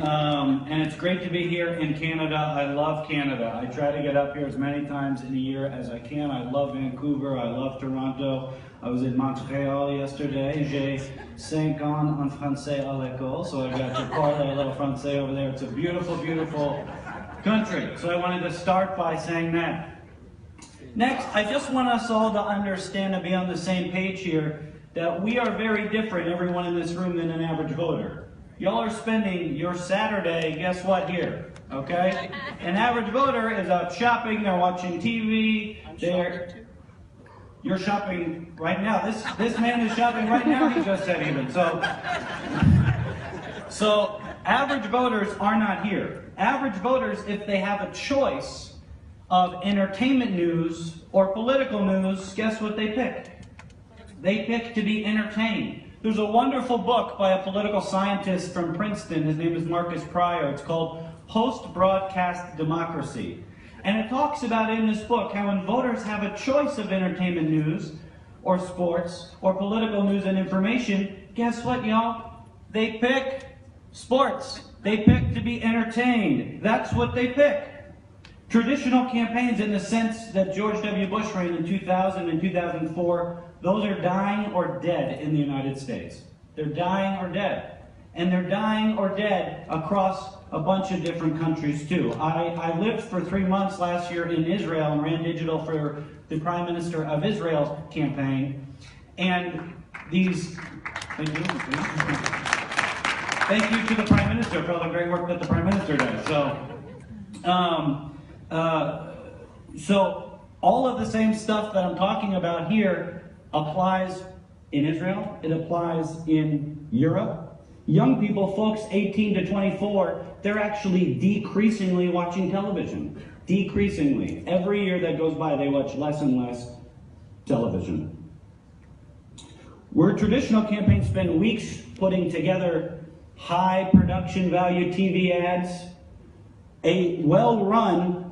And it's great to be here in Canada. I love Canada. I try to get up here as many times in a year as I can. I love Vancouver. I love Toronto. I was in Montreal yesterday. J'ai 5 ans en français à l'école, so I got to parlay a little français over there. It's a beautiful, beautiful country. So I wanted to start by saying that. Next, I just want us all to understand and be on the same page here that we are very different, everyone in this room, than an average voter. Y'all are spending your Saturday, guess what, here, okay? An average voter is out shopping, they're watching TV, you're shopping right now. This man is shopping right now, he just said even. So average voters are not here. Average voters, if they have a choice of entertainment news or political news, guess what they pick? They pick to be entertained. There's a wonderful book by a political scientist from Princeton. His name is Marcus Pryor. It's called Post-Broadcast Democracy. And it talks about in this book how when voters have a choice of entertainment news or sports or political news and information, guess what, y'all? They pick sports. They pick to be entertained. That's what they pick. Traditional campaigns, in the sense that George W. Bush ran in 2000 and 2004, those are dying or dead in the United States. They're dying or dead. And they're dying or dead across a bunch of different countries too. I lived for 3 months last year in Israel and ran digital for the Prime Minister of Israel's campaign. And these, thank you to the Prime Minister for all the great work that the Prime Minister does. So all of the same stuff that I'm talking about here applies in Israel, it applies in Europe. Young people, folks 18 to 24, they're actually decreasingly watching television. Decreasingly. Every year that goes by, they watch less and less television. Where traditional campaigns spend weeks putting together high production value TV ads, a well-run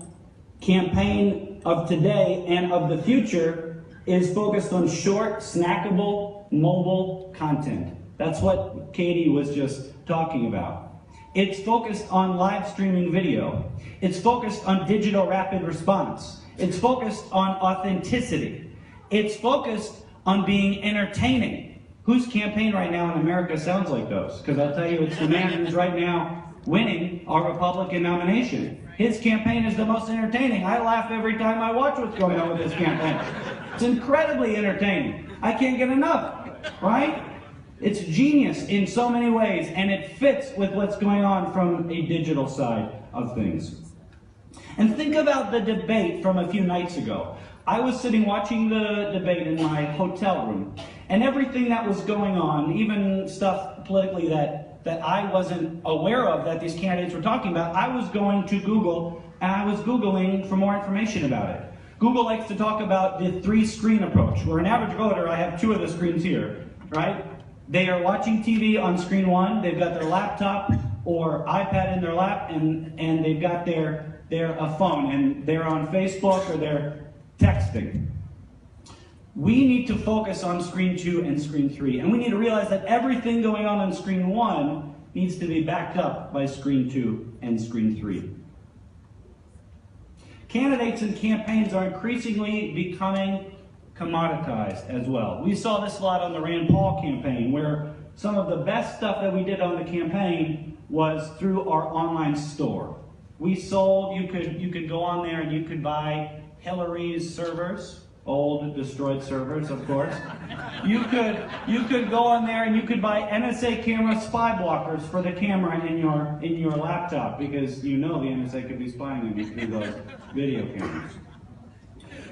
campaign of today and of the future is focused on short, snackable, mobile content. That's what Katie was just talking about. It's focused on live streaming video. It's focused on digital rapid response. It's focused on authenticity. It's focused on being entertaining. Whose campaign right now in America sounds like those? Because I'll tell you, it's the man who's right now winning our Republican nomination. His campaign is the most entertaining. I laugh every time I watch what's going on with this campaign. It's incredibly entertaining. I can't get enough, right? It's genius in so many ways, and it fits with what's going on from a digital side of things. And think about the debate from a few nights ago. I was sitting watching the debate in my hotel room, and everything that was going on, even stuff politically that I wasn't aware of that these candidates were talking about, I was going to Google, and I was Googling for more information about it. Google likes to talk about the 3-screen approach, where an average voter, I have 2 of the screens here, right? They are watching TV on screen 1, they've got their laptop or iPad in their lap, and they've got their phone, and they're on Facebook or they're texting. We need to focus on screen 2 and screen 3, and we need to realize that everything going on screen 1 needs to be backed up by screen 2 and screen 3. Candidates and campaigns are increasingly becoming commoditized as well. We saw this a lot on the Rand Paul campaign, where some of the best stuff that we did on the campaign was through our online store. We sold, you could go on there and you could buy Hillary's servers, old destroyed servers, of course. You could go on there and you could buy NSA camera spy blockers for the camera in your laptop, because you know the NSA could be spying on you through those video cameras.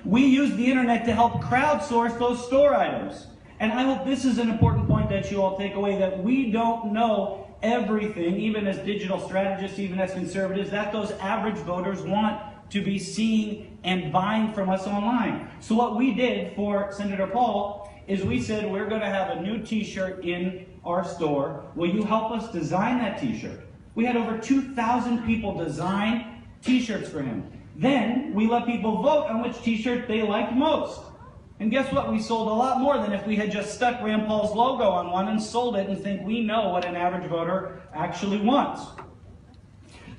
We use the internet to help crowdsource those store items. And I hope this is an important point that you all take away, that we don't know everything, even as digital strategists, even as conservatives, that those average voters want to be seeing and buying from us online. So what we did for Senator Paul is we said, we're going to have a new t-shirt in our store. Will you help us design that t-shirt? We had over 2,000 people design t-shirts for him. Then we let people vote on which t-shirt they liked most. And guess what? We sold a lot more than if we had just stuck Rand Paul's logo on one and sold it and think we know what an average voter actually wants.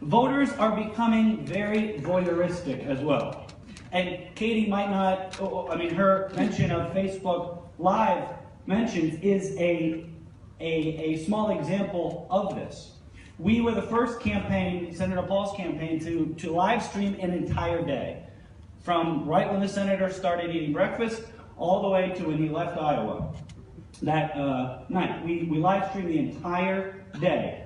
Voters are becoming very voyeuristic as well. And Katie might not, her mention of Facebook Live mentions is a small example of this. We were the first campaign, Senator Paul's campaign, to live stream an entire day. From right when the senator started eating breakfast, all the way to when he left Iowa. That night, we live streamed the entire day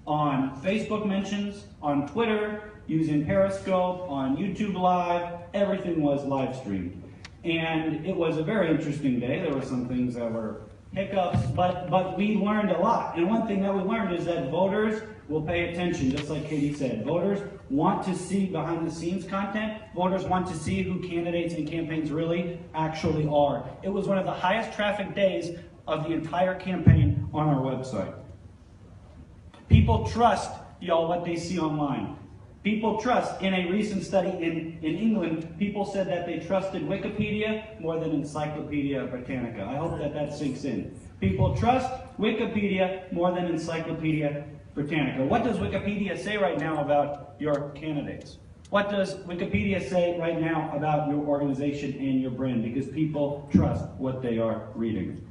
on Facebook mentions, on Twitter, using Periscope, on YouTube Live. Everything was live streamed. And it was a very interesting day. There were some things that were hiccups, but we learned a lot. And one thing that we learned is that voters will pay attention, just like Katie said. Voters want to see behind-the-scenes content. Voters want to see who candidates and campaigns really actually are. It was one of the highest traffic days of the entire campaign on our website. People trust, y'all, what they see online. People trust. In a recent study in England, people said that they trusted Wikipedia more than Encyclopedia Britannica. I hope that sinks in. People trust Wikipedia more than Encyclopedia Britannica. What does Wikipedia say right now about your candidates? What does Wikipedia say right now about your organization and your brand? Because people trust what they are reading.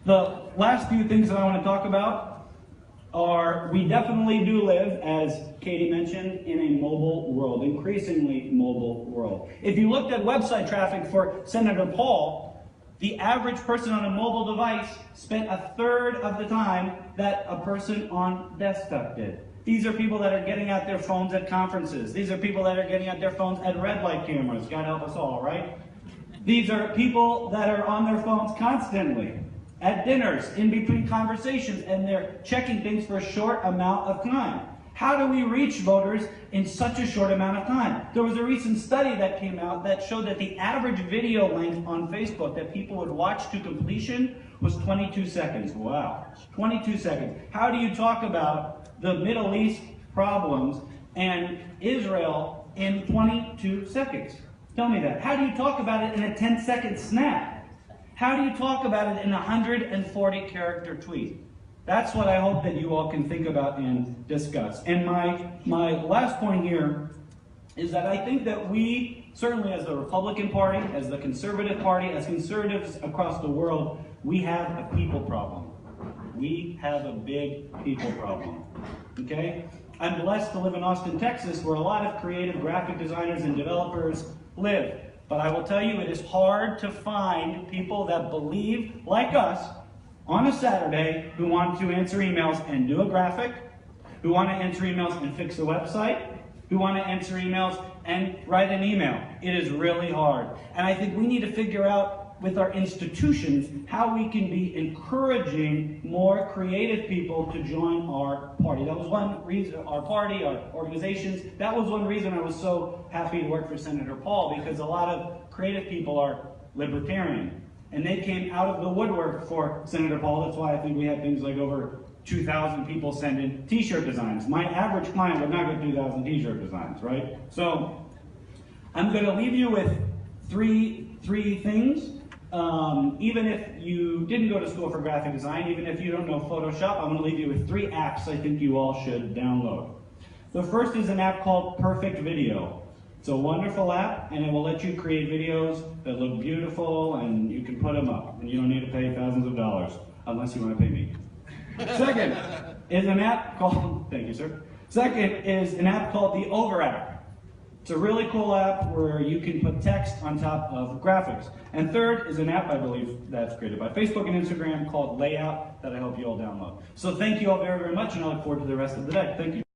The last few things that I want to talk about are, we definitely do live, as Katie mentioned, in a mobile world, increasingly mobile world. If you looked at website traffic for Senator Paul, the average person on a mobile device spent a third of the time that a person on desktop did. These are people that are getting out their phones at conferences. These are people that are getting out their phones at red light cameras. God help us all, right? These are people that are on their phones constantly, at dinners, in between conversations, and they're checking things for a short amount of time. How do we reach voters in such a short amount of time? There was a recent study that came out that showed that the average video length on Facebook that people would watch to completion was 22 seconds. Wow, 22 seconds. How do you talk about the Middle East problems and Israel in 22 seconds? Tell me that. How do you talk about it in a 10-second snap? How do you talk about it in a 140-character tweet? That's what I hope that you all can think about and discuss. And my last point here is that I think that we, certainly as the Republican Party, as the Conservative Party, as conservatives across the world, we have a people problem. We have a big people problem, okay? I'm blessed to live in Austin, Texas, where a lot of creative graphic designers and developers live. But I will tell you, it is hard to find people that believe, like us, on a Saturday, who want to answer emails and do a graphic, who want to answer emails and fix a website, who want to answer emails and write an email. It is really hard. And I think we need to figure out with our institutions how we can be encouraging more creative people to join our party. That was one reason, our party, our organizations, that was one reason I was so happy to work for Senator Paul, because a lot of creative people are libertarian. And they came out of the woodwork for Senator Paul. That's why I think we had things like over 2,000 people send in t-shirt designs. My average client would not get 2,000 t-shirt designs, right? So I'm going to leave you with three things. Even if you didn't go to school for graphic design, even if you don't know Photoshop, I'm going to leave you with 3 apps I think you all should download. The first is an app called Perfect Video. It's a wonderful app, and it will let you create videos that look beautiful, and you can put them up, and you don't need to pay thousands of dollars, unless you want to pay me. Second is an app called, thank you, sir. Second is an app called the Over app. It's a really cool app where you can put text on top of graphics. And third is an app, I believe, that's created by Facebook and Instagram called Layout that I hope you all download. So thank you all very, very much, and I look forward to the rest of the day. Thank you.